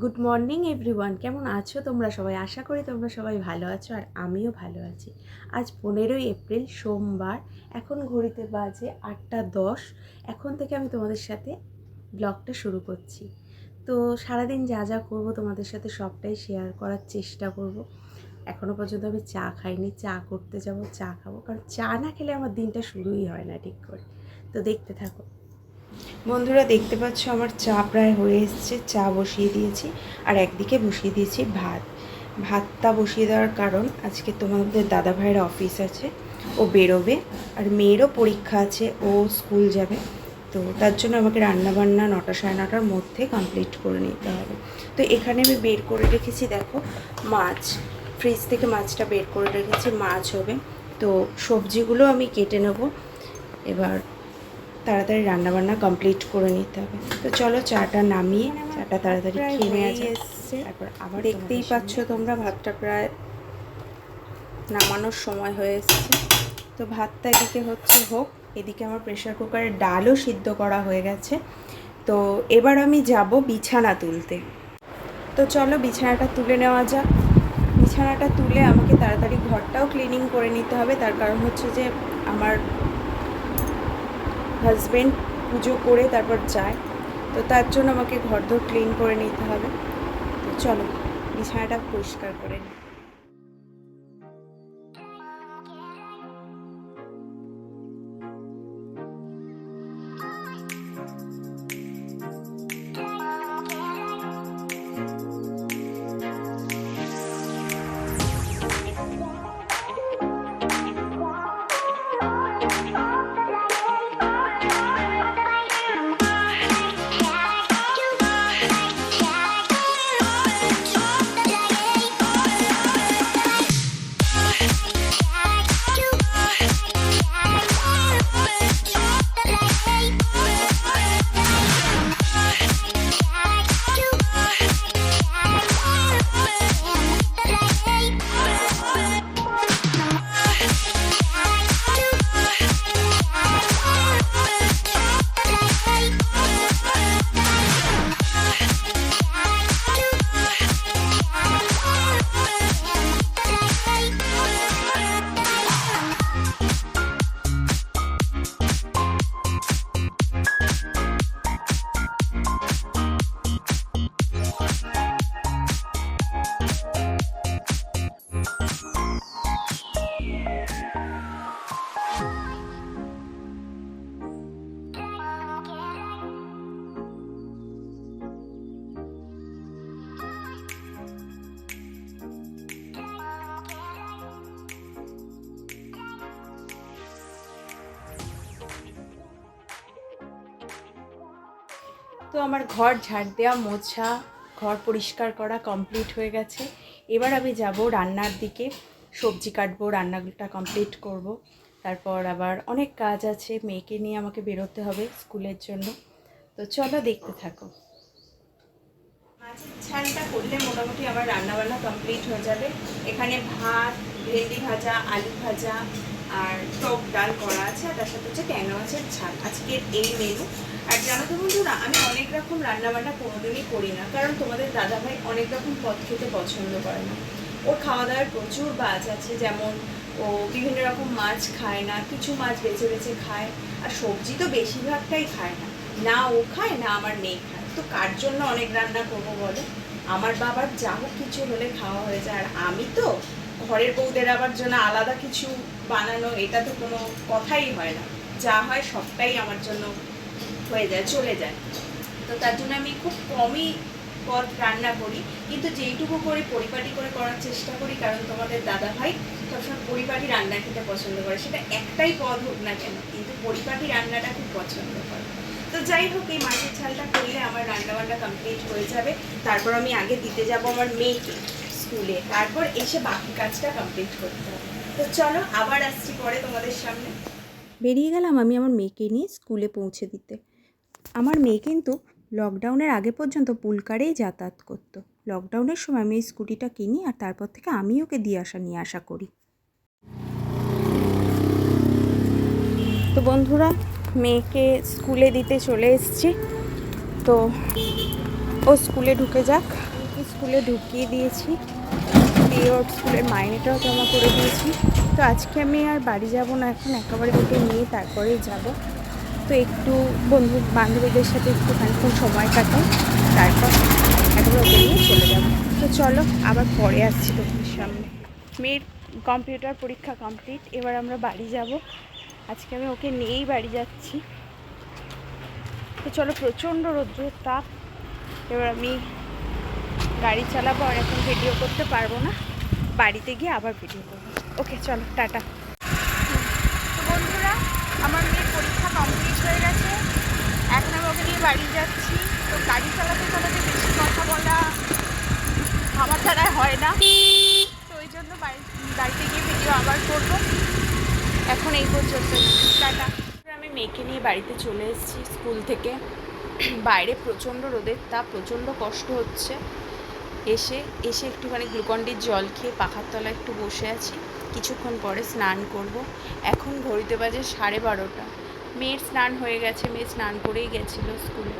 Good morning everyone, কেমন আছো তোমরা সবাই? আশা করি তোমরা সবাই ভালো আছো আর আমিও ভালো আছি। আজ 15ই এপ্রিল সোমবার, এখন ঘড়িতে বাজে 8টা 10। এখন থেকে আমি তোমাদের সাথে ব্লগটা শুরু করছি। তো সারাদিন যা যা করবো তোমাদের সাথে সবটাই শেয়ার করার চেষ্টা করব। এখনও পর্যন্ত আমি চা খাইনি, চা করতে যাব, চা খাবো, কারণ চা না খেলে আমার দিনটা শুরুই হয় না ঠিক করে। তো দেখতে থাকো বন্ধুরা। দেখতে পাচ্ছ আমার চা প্রায় হয়ে এসছে, চা বসিয়ে দিয়েছি আর একদিকে বসিয়ে দিয়েছি ভাতটা বসিয়ে দেওয়ার কারণ আজকে তোমাদের দাদা ভাইয়ের অফিস আছে, ও বেরোবে, আর মেয়েরও পরীক্ষা আছে, ও স্কুল যাবে। তো তার জন্য আমাকে রান্নাবান্না 9টা সাড়ে 9টার মধ্যে কমপ্লিট করে নিতে হবে। তো এখানে আমি বের করে রেখেছি, দেখো মাছ, ফ্রিজ থেকে মাছটা বের করে রেখেছি, মাছ হবে। তো সবজিগুলো আমি কেটে নেব, এবার তাড়াতাড়ি রান্নাবান্না কমপ্লিট করে নিতে হবে। তো চলো চাটা নামিয়ে চাটা তাড়াতাড়ি খেয়ে নেওয়া এসছে। তারপর আবার দেখতেই পাচ্ছ তোমরা, ভাতটা প্রায় নামানোর সময় হয়ে এসছে। তো ভাতটা এদিকে হোক, এদিকে আমার প্রেশার কুকারে ডালও সিদ্ধ করা হয়ে গেছে। তো এবার আমি যাব বিছানা তুলতে। তো চলো বিছানাটা তুলে নেওয়া যাক। বিছানাটা তুলে আমাকে তাড়াতাড়ি ঘরটাও ক্লিনিং করে নিতে হবে, তার কারণ হচ্ছে যে আমার হাজব্যান্ড পুজো করে তারপর যায়, তো তার জন্য আমাকে ঘরদোর ক্লিন করে নিতে হবে। তো চলো বিছানাটা পরিষ্কার করে নিই। তো আমার ঘর ঝাড় দেওয়া, মোছা, ঘর পরিষ্কার করা কমপ্লিট হয়ে গেছে। এবার আমি যাব রান্নার দিকে, সবজি কাটবো, রান্নাটা কমপ্লিট করব। তারপর আবার অনেক কাজ আছে, মেয়েকে নিয়ে আমাকে বেরোতে হবে স্কুলের জন্য। তো চলো দেখতে থাকো। মাছের ঝালটা করলে মোটামুটি আমার রান্নাবান্না কমপ্লিট হয়ে যাবে। এখানে ভাত, ভেন্ডি ভাজা, আলু ভাজা আর টক ডাল করা আছে, আর তার সাথে হচ্ছে ট্যাংরা মাছের ঝাল, আজকের এই মেনু। আর জানো তো বন্ধুরা, আমি অনেক রকম রান্নাবান্না কোনোদিনই করি না, কারণ তোমাদের দাদাভাই অনেক রকম পদ খেতে পছন্দ করে না। ওর খাওয়া দাওয়ার প্রচুর বাজ আছে, যেমন ও বিভিন্ন রকম মাছ খায় না, কিছু মাছ বেছে বেছে খায়, আর সবজি তো বেশিরভাগটাই খায় না, না ও খায় না আমার মেয়ে খায়। তো কার জন্য অনেক রান্না করবো বলো? আমার বাবার যা হোক কিছু হলে খাওয়া হয়ে যায়, আর আমি তো ঘরের বউদের আবার জন্য আলাদা কিছু বানানো, এটা তো কোনো কথাই হয় না, যা হয় সবটাই আমার জন্য হয়ে যায়, চলে যায়। তো তার জন্য আমি খুব কমই পদ রান্না করি, কিন্তু যেইটুকু করে পরিপাটি করে করার চেষ্টা করি, কারণ তোমাদের দাদা ভাই সবসময় পরিপাটি রান্না খেতে পছন্দ করে, সেটা একটাই পদ হোক না কেন, কিন্তু পরিপাটি রান্নাটা খুব পছন্দ করে। তো যাই হোক, এই মাছের ঝালটা করলে আমার রান্নাবান্না কমপ্লিট হয়ে যাবে। তারপর আমি আগে দিতে যাব আমার মেয়েকে স্কুলে, তারপর এসে বাকি কাজটা কমপ্লিট করতে হবে। তো চলো আবার আসছি পরে তোমাদের সামনে। বেরিয়ে গেলাম আমি আমার মেয়েকে নিয়ে স্কুলে পৌঁছে দিতে। আমার মেয়ে কিন্তু লকডাউনের আগে পর্যন্ত পুলকারেই যাতায়াত করতো। লকডাউনের সময় আমি এই স্কুটিটা কিনি, আর তারপর থেকে আমি ওকে দিয়ে আসা নিয়ে আসা করি। তো বন্ধুরা, মেয়েকে স্কুলে দিতে চলে এসেছি। তো ও স্কুলে ঢুকে যাক। স্কুলে ঢুকিয়ে দিয়েছি, দিয়ে ওর স্কুলের মাইনেটাও জমা করে দিয়েছি। তো আজকে আমি আর বাড়ি যাব না, এখন একেবারে ওকে নিয়ে তারপরেই যাব। তো একটু বন্ধু বান্ধবীদের সাথে একটু খানিক্ষণ সময় কাটাই, তারপর একবার ওকে নিয়ে চলে যাব। তো চলো আবার পরে আসছি তোমাদের সামনে। মেয়ের কম্পিউটার পরীক্ষা কমপ্লিট, এবার আমরা বাড়ি যাব। আজকে আমি ওকে নিয়েই বাড়ি যাচ্ছি। তো চলো, প্রচণ্ড রৌদ্রের তাপ, এবার আমি গাড়ি চালাবো আর এখন ভিডিও করতে পারবো না, বাড়িতে গিয়ে আবার ভিডিও করবো। ওকে চলো, টাটা। তো বন্ধুরা, আমার মেয়ের পরীক্ষা কমপ্লিট হয়ে গেছে, এখন আমি ওকে নিয়ে বাড়ি যাচ্ছি। তো গাড়ি চালাতে চালাতে বেশি কথা বলা আমার দ্বারাই হয় না, তো ওই জন্য বাড়িতে গিয়ে ভিডিও আবার করবো। এখন এই পর্যন্ত, টাটা। আমি মেয়েকে নিয়ে বাড়িতে চলে এসেছি স্কুল থেকে। বাইরে প্রচণ্ড রোদের তাপ, প্রচণ্ড কষ্ট হচ্ছে। এসে একটুখানি গ্লুকন্ডির জল খেয়ে পাখার তলায় একটু বসে আছি, কিছুক্ষণ পরে স্নান করব। এখন ঘড়িতে বাজে 12:30। মেয়ের স্নান হয়ে গেছে, মেয়ে স্নান করেই গেছিলো স্কুলে,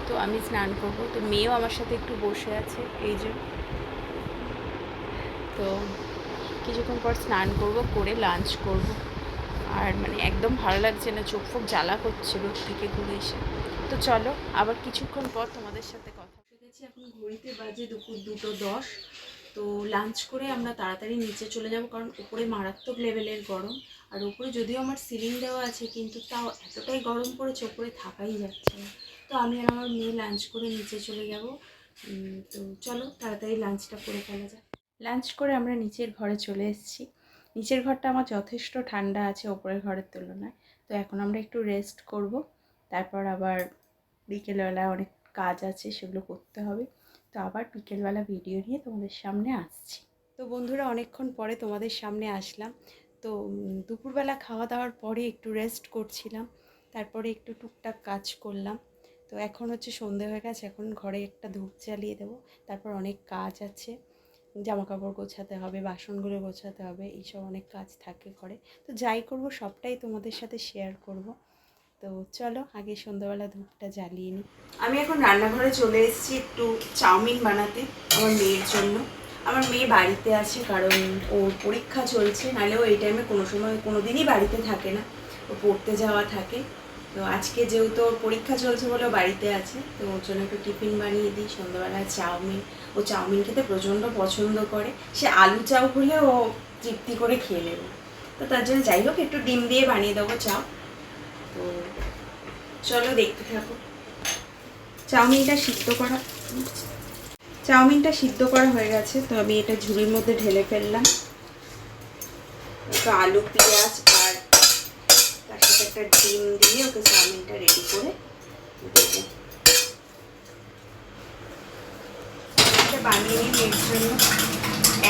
তো আমি স্নান করব। তো মেয়েও আমার সাথে একটু বসে আছে, এই যে। তো কিছুক্ষণ পর স্নান করব, করে লাঞ্চ করব। আর মানে একদম ভালো লাগছে না, চোখ ফোক জ্বালা করছে রোদ থেকে ঘুরে এসে। তো চলো আবার কিছুক্ষণ পর তোমাদের সাথে কথা বলছি। এখন ঘড়িতে বাজে দুপুর 2:10। তো লাঞ্চ করে আমরা তাড়াতাড়ি নিচে চলে যাব, কারণ উপরে মারাত্মক লেভেলের গরম। আর উপরে যদিও আমার সিলিং দেওয়া আছে, কিন্তু তাও এতটাই গরম পড়েছে, উপরে থাকাই যাচ্ছে না। তো আমি আর আমার মেয়ে লাঞ্চ করে নিচে চলে যাব। তো চলো তাড়াতাড়ি লাঞ্চটা করে ফেলা যায়। লাঞ্চ করে আমরা নিচের ঘরে চলে এসেছি। নিচের ঘরটা আমার যথেষ্ট ঠান্ডা আছে ওপরের ঘরের তুলনায়। তো এখন আমরা একটু রেস্ট করব, তারপর আবার বিকেলবেলায় অনেক কাজ আছে, সেগুলো করতে হবে। তো আবার বিকেলবেলা ভিডিও নিয়ে তোমাদের সামনে আসছি। তো বন্ধুরা, অনেকক্ষণ পরে তোমাদের সামনে আসলাম। তো দুপুরবেলা খাওয়া দাওয়ার পরে একটু রেস্ট করছিলাম, তারপরে একটু টুকটাক কাজ করলাম। তো এখন হচ্ছে সন্ধে হয়ে গেছে, এখন ঘরে একটা ধূপ জ্বালিয়ে দেবো। তারপর অনেক কাজ আছে, জামা কাপড় গোছাতে হবে, বাসনগুলো গোছাতে হবে, এইসব অনেক কাজ থাকে ঘরে। তো যাই করব সবটাই তোমাদের সাথে শেয়ার করব। তো চলো আগে সন্ধ্যাবেলা ধূপটা জ্বালিয়ে নিই। আমি এখন রান্নাঘরে চলে এসেছি একটু চাউমিন বানাতে আমার মেয়ের জন্য। আমার মেয়ে বাড়িতে আছে, কারণ ওর পরীক্ষা চলছে, নাহলেও এই টাইমে কোনো দিনই বাড়িতে থাকে না, ও পড়তে যাওয়া থাকে। তো আজকে যেহেতু ওর পরীক্ষা চলছে বলে বাড়িতে আছে, তো ওর জন্য একটু টিফিন বানিয়ে দিই সন্ধ্যাবেলায় চাউমিন। ও চাউমিন খেতে প্রচণ্ড পছন্দ করে, সে আলু চাউ হলে ও তৃপ্তি করে খেয়ে নেবে। তো তার জন্য যাই হোক একটু ডিম দিয়ে বানিয়ে দেবো চাউ। তো চলো দেখতে থাকো। চাউমিনটা সিদ্ধ করা হয়ে গেছে, তো আমি এটা ঝুড়ির মধ্যে ঢেলে ফেললাম। একটু আলু পেঁয়াজ আর তার সাথে একটা ডিম দিয়ে ওকে চাউমিনটা রেডি করে দেবো। এটা বানিয়ে নিই মেয়ের জন্য।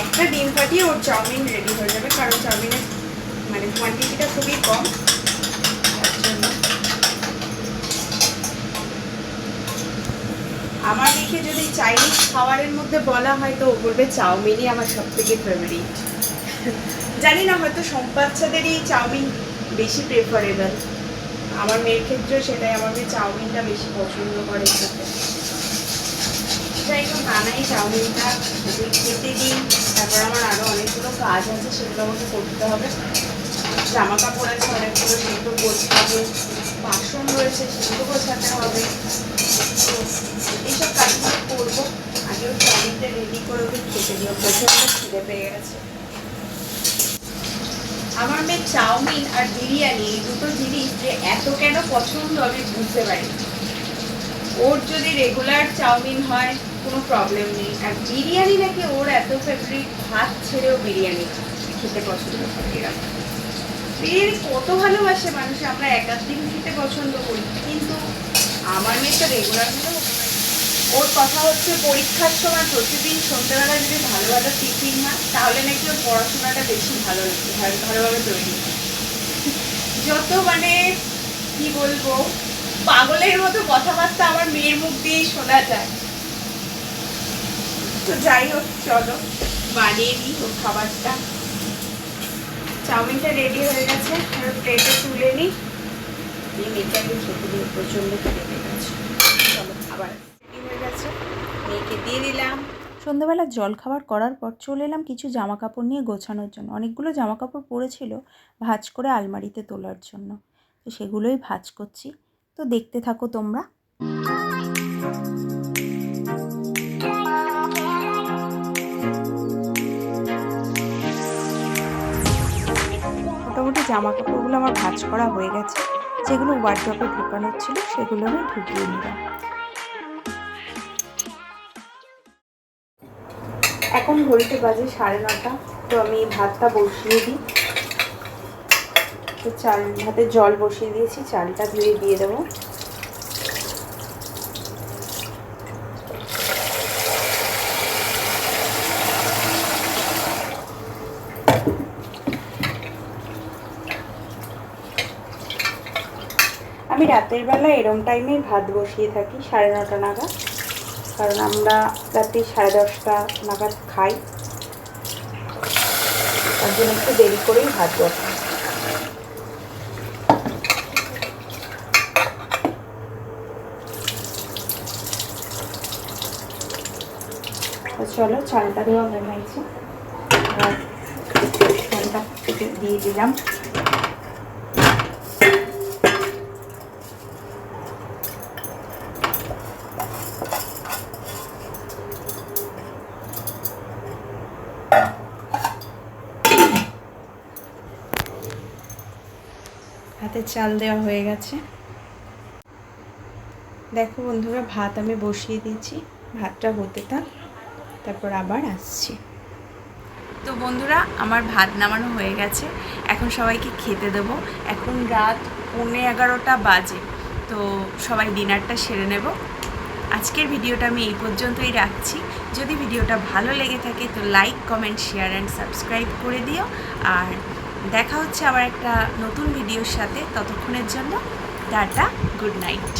একটা ডিম ফাটিয়ে ওর চাউমিন রেডি হয়ে যাবে, কারণ চাউমিনের মানে কোয়ান্টিটিটা খুবই কম, তার জন্য। আমার মেয়েকে যদি চাইনিজ খাবারের মধ্যে বলা হয়, তো ও বলবে চাউমিনই আমার সব থেকে ফেভারিট। জানি না, হয়তো সব বাচ্চাদেরই চাউমিন বেশি প্রেফারেবল। আমার মেয়ের ক্ষেত্রেও সেটাই, আমার মেয়ে চাউমিনটা বেশি পছন্দ করে খেতে। যাই হোক, বানাই চাউমিনটা, খেতে দিই। তারপর আমার আরও অনেকগুলো কাজ আছে, সেগুলো আমাকে করতে হবে। জামা কাপড় আছে অনেকগুলো, সেগুলো গোছাবো। বাসন রয়েছে, সেগুলো গোছাতে হবে। তো এইসব কাজগুলো করবো। আগেও চাউমিনটা রেডি করে ওকে খেতে দিও, প্রচণ্ড খিদে পেয়ে গেছে। আমার মেয়ে চাউমিন আর বিরিয়ানি, এই দুটো জিনিস যে এত কেন পছন্দ আমি বুঝতে পারি। ওর যদি রেগুলার চাউমিন হয় কোনো প্রবলেম নেই, আর বিরিয়ানি নাকি ওর এত ফেভারিট, ভাত ছেড়েও বিরিয়ানি খেতে পছন্দ করে। এরকম বিরিয়ানি কত ভালোবাসে মানুষ, আমরা এক দিন খেতে পছন্দ করি, কিন্তু আমার মেয়ে তো রেগুলার হলেও। ওর কথা হচ্ছে পরীক্ষার সময় প্রতিদিন সন্ধ্যেবেলা যদি ভালো ভালো টিফিন হয়, তাহলে নাকি ওর পড়াশোনাটা বেশি ভালোভাবে তৈরি হয়। যত মানে কি বলবো, পাগলের মতো কথাবার্তা আমার মেয়ের মুখ দিয়েই শোনা যায়। তো যাই হোক, চলো বানিয়ে নিই ওর খাবারটা। চাউমিনটা রেডি হয়ে গেছে, প্লেটে তুলে নিই, মেয়েকে আগে খেতে দিয়ে প্রচণ্ড খেতে পেয়ে গেছে। চলো আবার রেডি হয়ে গেছে। দিয়ে দিলাম। সন্ধ্যাবেলা জলখাবার করার পর চলে এলাম কিছু জামা কাপড় নিয়ে গোছানোর জন্য। অনেকগুলো জামা কাপড় পড়েছিল ভাঁজ করে আলমারিতে তোলার জন্য, তো সেগুলোই ভাঁজ করছি। তো দেখতে থাকো তোমরা। মোটামুটি জামা কাপড়গুলো আমার ভাঁজ করা হয়ে গেছে। যেগুলো ওয়ার্ড্রপে ঢোকানোর ছিল সেগুলো আমি ঢুকিয়ে নিলাম। এখন ঘড়িতে বাজে 9:30। তো আমি ভাতটা বসিয়ে দিই। তো ভাতে জল বসিয়ে দিয়েছি, চালটা ধুয়ে দিয়ে দেবো। আমি রাতের বেলা এরম টাইমে ভাত বসিয়ে থাকি 9:30 নাগাদ, কারণ আমরা রাতে 10:30 নাগাদ খাই, তার জন্য একটু দেরি করেই ভাত বসাই। তো চলো, চালটা দেওয়া হয়ে গেছে, আর চালটা দিয়ে দিলাম। ভাতে চাল দেওয়া হয়ে গেছে। দেখো বন্ধুরা, ভাত আমি বসিয়ে দিয়েছি, ভাতটা হতে থাক, তারপর আবার আসছি। তো বন্ধুরা, আমার ভাত নামানো হয়ে গেছে, এখন সবাইকে খেতে দেবো। এখন রাত 11:15 বাজে, তো সবাই ডিনারটা সেরে নেব। আজকের ভিডিওটা আমি এই পর্যন্তই রাখছি। যদি ভিডিওটা ভালো লেগে থাকে তো like, comment, share and subscribe করে দিও। আর দেখা হচ্ছে আবার একটা নতুন ভিডিওর সাথে। ততক্ষণের জন্য টাটা, গুড নাইট।